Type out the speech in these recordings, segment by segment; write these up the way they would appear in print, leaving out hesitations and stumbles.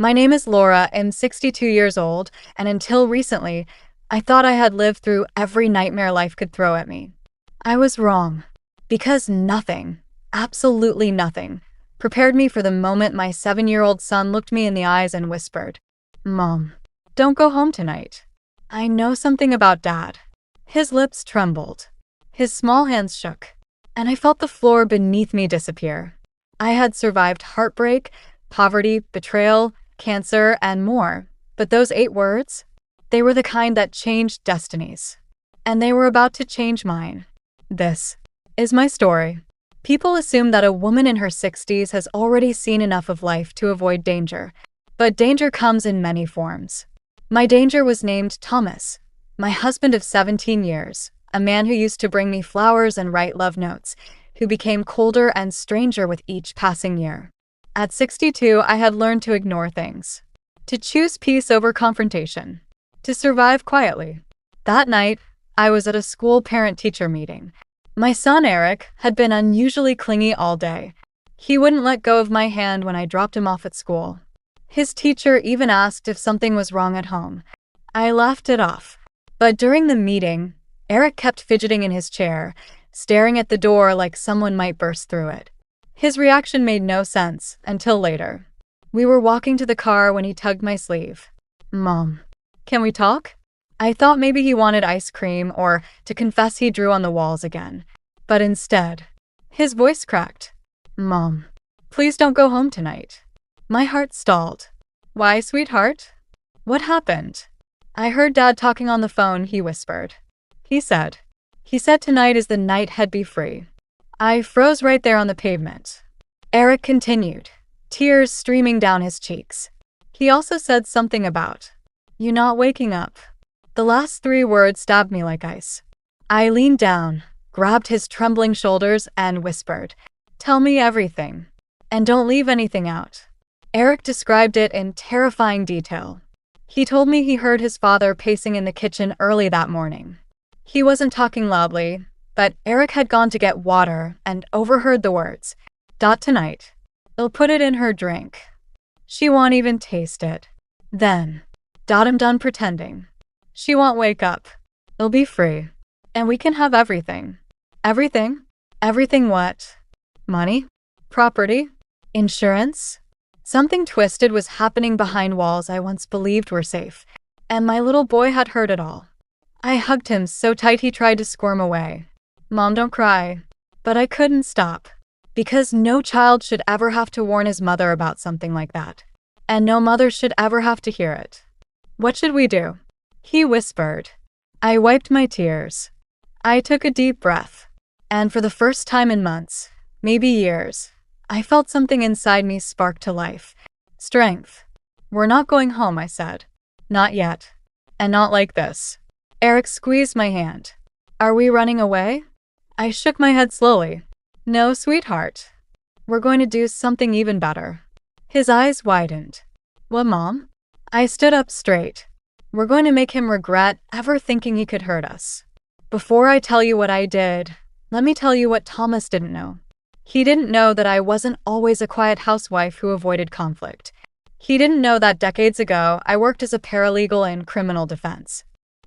My name is Laura, I'm 62 years old, and until recently, I thought I had lived through every nightmare life could throw at me. I was wrong. Because nothing, absolutely nothing, prepared me for the moment my 7-year-old son looked me in the eyes and whispered, "Mom, don't go home tonight." I know something about Dad. His lips trembled. His small hands shook, and I felt the floor beneath me disappear. I had survived heartbreak, poverty, betrayal, cancer, and more, but those 8 words? They were the kind that changed destinies. And they were about to change mine. This is my story. People assume that a woman in her 60s has already seen enough of life to avoid danger, but danger comes in many forms. My danger was named Thomas, my husband of 17 years, a man who used to bring me flowers and write love notes, who became colder and stranger with each passing year. At 62, I had learned to ignore things, to choose peace over confrontation, to survive quietly. That night, I was at a school parent-teacher meeting. My son Eric had been unusually clingy all day. He wouldn't let go of my hand when I dropped him off at school. His teacher even asked if something was wrong at home. I laughed it off. But during the meeting, Eric kept fidgeting in his chair, staring at the door like someone might burst through it. His reaction made no sense until later. We were walking to the car when he tugged my sleeve. "Mom, can we talk?" I thought maybe he wanted ice cream or to confess he drew on the walls again. But instead, his voice cracked. "Mom, please don't go home tonight." My heart stalled. "Why, sweetheart? What happened?" "I heard Dad talking on the phone," he whispered. He said tonight is the night he'd be free." I froze right there on the pavement. Eric continued, tears streaming down his cheeks. He also said something about, "You not waking up." The last 3 words stabbed me like ice. I leaned down, grabbed his trembling shoulders, and whispered, "Tell me everything. And don't leave anything out." Eric described it in terrifying detail. He told me he heard his father pacing in the kitchen early that morning. He wasn't talking loudly, but Eric had gone to get water and overheard the words, "Dot tonight. I'll put it in her drink. She won't even taste it. Then, Dot I'm done pretending. She won't wake up. I'll be free. And we can have everything." Everything? Everything what? Money? Property? Insurance? Something twisted was happening behind walls I once believed were safe, and my little boy had heard it all. I hugged him so tight he tried to squirm away. "Mom, don't cry." But I couldn't stop. Because no child should ever have to warn his mother about something like that. And no mother should ever have to hear it. "What should we do?" he whispered. I wiped my tears. I took a deep breath. And for the first time in months, maybe years, I felt something inside me spark to life. Strength. "We're not going home," I said. "Not yet. And not like this." Eric squeezed my hand. "Are we running away?" I shook my head slowly. "No, sweetheart. We're going to do something even better." His eyes widened. "What, Mom?" I stood up straight. "We're going to make him regret ever thinking he could hurt us. Before I tell you what I did, let me tell you what Thomas didn't know. He didn't know that I wasn't always a quiet housewife who avoided conflict. He didn't know that decades ago I worked as a paralegal in criminal defense.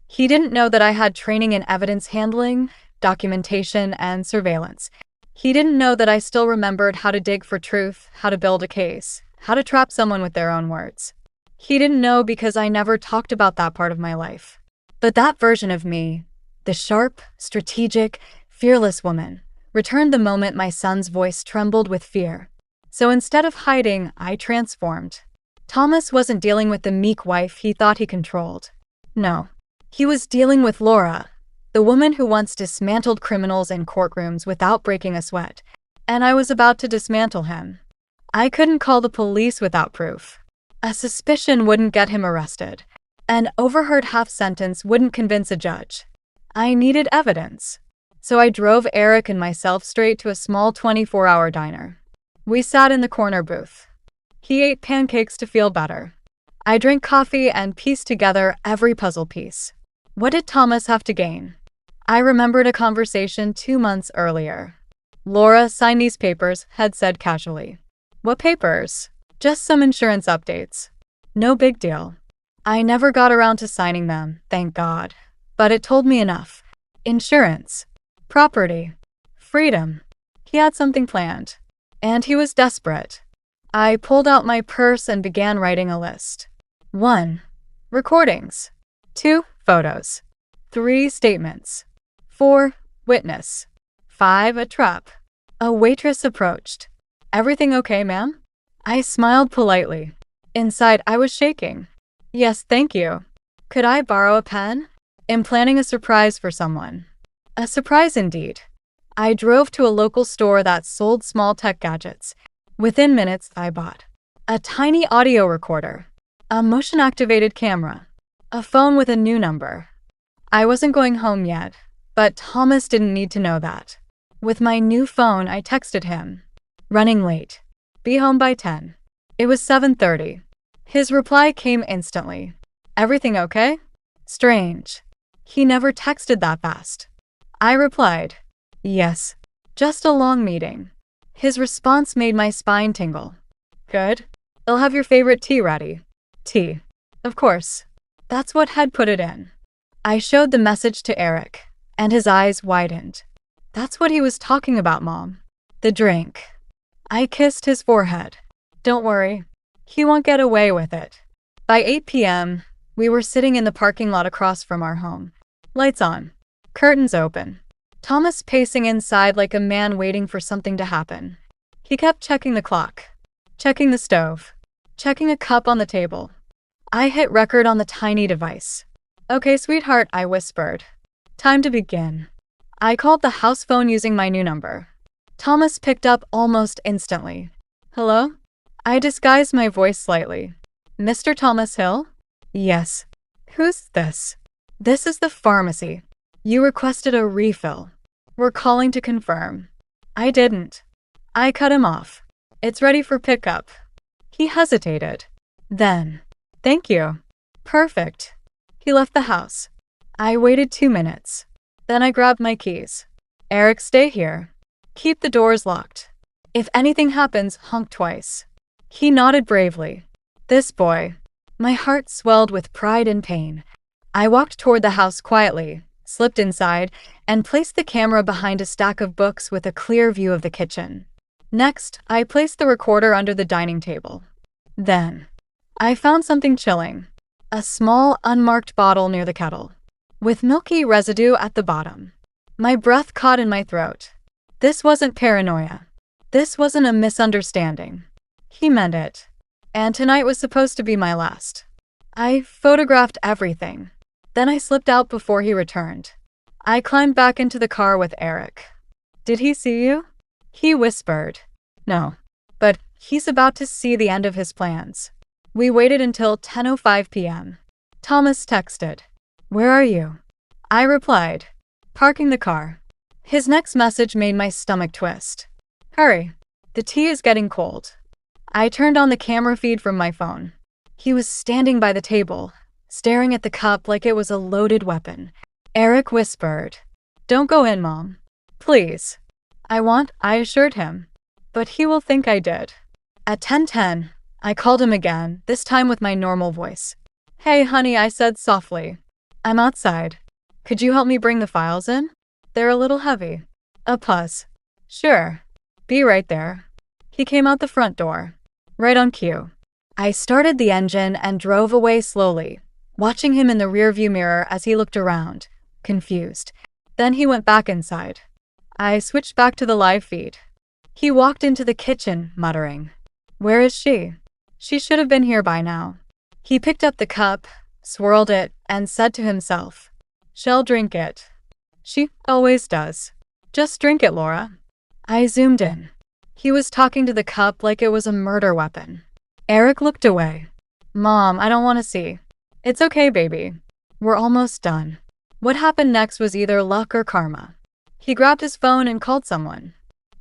He didn't know that I had training in evidence handling, documentation, and surveillance. He didn't know that I still remembered how to dig for truth, how to build a case, how to trap someone with their own words. He didn't know because I never talked about that part of my life. But that version of me, the sharp, strategic, fearless woman, returned the moment my son's voice trembled with fear. So instead of hiding, I transformed. Thomas wasn't dealing with the meek wife he thought he controlled. No. He was dealing with Laura, the woman who once dismantled criminals in courtrooms without breaking a sweat. And I was about to dismantle him. I couldn't call the police without proof. A suspicion wouldn't get him arrested. An overheard half-sentence wouldn't convince a judge. I needed evidence. So I drove Eric and myself straight to a small 24-hour diner. We sat in the corner booth. He ate pancakes to feel better. I drank coffee and pieced together every puzzle piece. What did Thomas have to gain? I remembered a conversation 2 months earlier. "Laura, sign these papers," had said casually. "What papers?" "Just some insurance updates." No big deal. I never got around to signing them, thank God. But it told me enough. Insurance. Property. Freedom. He had something planned. And he was desperate. I pulled out my purse and began writing a list. 1. Recordings. 2. Photos. 3. Statements. 4. Witness. 5. A trap. A waitress approached. Everything okay, ma'am? I smiled politely. Inside, I was shaking. Yes, thank you. Could I borrow a pen? I'm planning a surprise for someone. A surprise indeed. I drove to a local store that sold small tech gadgets. Within minutes, I bought a tiny audio recorder, a motion-activated camera, a phone with a new number. I wasn't going home yet, but Thomas didn't need to know that. With my new phone, I texted him. Running late. Be home by 10. It was 7:30. His reply came instantly. Everything okay? Strange. He never texted that fast. I replied, yes. Just a long meeting. His response made my spine tingle. Good. I'll have your favorite tea ready. Tea. Of course. That's what had put it in. I showed the message to Eric, and his eyes widened. That's what he was talking about, Mom. The drink. I kissed his forehead. Don't worry. He won't get away with it. By 8 p.m., we were sitting in the parking lot across from our home. Lights on. Curtains open. Thomas pacing inside like a man waiting for something to happen. He kept checking the clock, checking the stove, checking a cup on the table. I hit record on the tiny device. Okay, sweetheart, I whispered. Time to begin. I called the house phone using my new number. Thomas picked up almost instantly. Hello? I disguised my voice slightly. Mr. Thomas Hill? Yes. Who's this? This is the pharmacy. You requested a refill. We're calling to confirm. I didn't. I cut him off. It's ready for pickup. He hesitated. Then, thank you. Perfect. He left the house. I waited 2 minutes. Then I grabbed my keys. Eric, stay here. Keep the doors locked. If anything happens, honk twice. He nodded bravely. This boy. My heart swelled with pride and pain. I walked toward the house quietly, slipped inside, and placed the camera behind a stack of books with a clear view of the kitchen. Next, I placed the recorder under the dining table. Then, I found something chilling. A small, unmarked bottle near the kettle, with milky residue at the bottom. My breath caught in my throat. This wasn't paranoia. This wasn't a misunderstanding. He meant it. And tonight was supposed to be my last. I photographed everything. Then I slipped out before he returned. I climbed back into the car with Eric. Did he see you? He whispered. No. But he's about to see the end of his plans. We waited until 10:05 p.m. Thomas texted. Where are you? I replied. Parking the car. His next message made my stomach twist. Hurry. The tea is getting cold. I turned on the camera feed from my phone. He was standing by the table, staring at the cup like it was a loaded weapon. Eric whispered, Don't go in, Mom. Please. I assured him. But he will think I did. At 10:10, I called him again, this time with my normal voice. Hey, honey, I said softly. I'm outside. Could you help me bring the files in? They're a little heavy. A pause. Sure. Be right there. He came out the front door. Right on cue. I started the engine and drove away slowly, watching him in the rearview mirror as he looked around, confused. Then he went back inside. I switched back to the live feed. He walked into the kitchen, muttering, Where is she? She should have been here by now. He picked up the cup, swirled it, and said to himself, She'll drink it. She always does. Just drink it, Laura. I zoomed in. He was talking to the cup like it was a murder weapon. Eric looked away. Mom, I don't want to see. It's okay, baby. We're almost done. What happened next was either luck or karma. He grabbed his phone and called someone.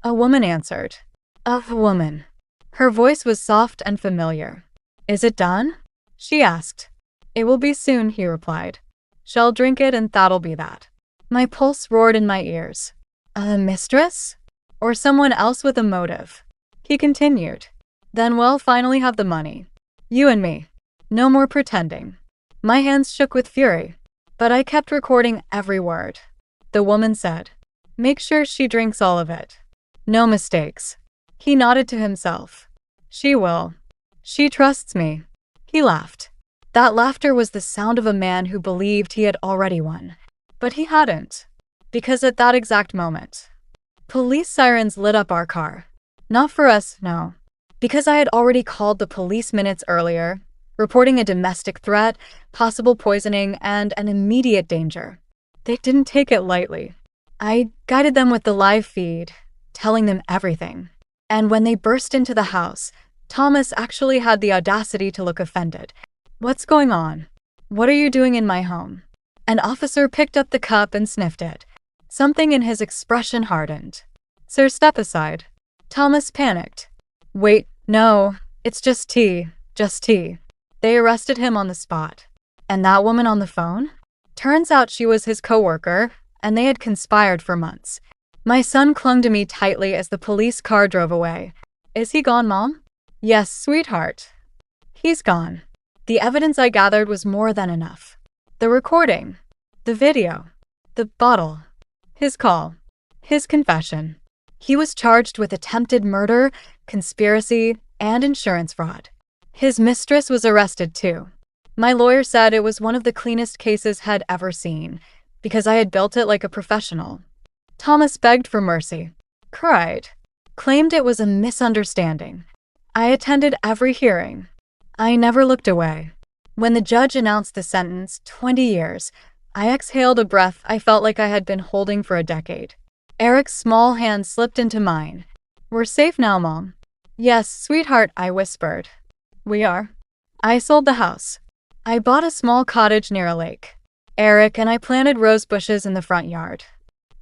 A woman answered. A woman. Her voice was soft and familiar. Is it done? She asked. It will be soon, he replied. She'll drink it and that'll be that. My pulse roared in my ears. A mistress? Or someone else with a motive? He continued. Then we'll finally have the money. You and me. No more pretending. My hands shook with fury, but I kept recording every word. The woman said, "Make sure she drinks all of it. No mistakes." He nodded to himself. "She will. She trusts me." He laughed. That laughter was the sound of a man who believed he had already won. But he hadn't. Because at that exact moment, police sirens lit up our car. Not for us, no. Because I had already called the police minutes earlier, reporting a domestic threat, possible poisoning, and an immediate danger. They didn't take it lightly. I guided them with the live feed, telling them everything. And when they burst into the house, Thomas actually had the audacity to look offended. "What's going on? What are you doing in my home?" An officer picked up the cup and sniffed it. Something in his expression hardened. "Sir, step aside." Thomas panicked. "Wait, no, it's just tea, just tea." They arrested him on the spot. And that woman on the phone? Turns out she was his coworker, and they had conspired for months. My son clung to me tightly as the police car drove away. "Is he gone, Mom?" "Yes, sweetheart. He's gone." The evidence I gathered was more than enough. The recording, the video, the bottle, his call, his confession. He was charged with attempted murder, conspiracy, and insurance fraud. His mistress was arrested too. My lawyer said it was one of the cleanest cases had ever seen, because I had built it like a professional. Thomas begged for mercy, cried, claimed it was a misunderstanding. I attended every hearing. I never looked away. When the judge announced the sentence, 20 years, I exhaled a breath I felt like I had been holding for a decade. Eric's small hand slipped into mine. "We're safe now, Mom." "Yes, sweetheart," I whispered. "We are." I sold the house. I bought a small cottage near a lake. Eric and I planted rose bushes in the front yard.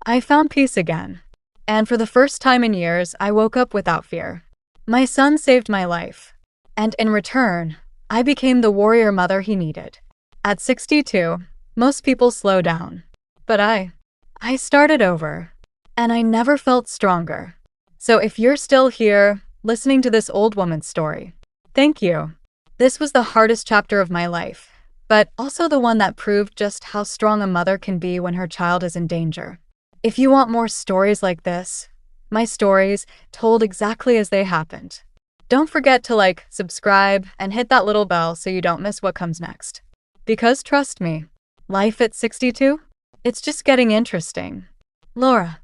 I found peace again. And for the first time in years, I woke up without fear. My son saved my life. And in return, I became the warrior mother he needed. At 62, most people slow down. But I started over. And I never felt stronger. So if you're still here, listening to this old woman's story, thank you. This was the hardest chapter of my life, but also the one that proved just how strong a mother can be when her child is in danger. If you want more stories like this, my stories told exactly as they happened, don't forget to like, subscribe, and hit that little bell so you don't miss what comes next. Because trust me, life at 62? It's just getting interesting. Laura.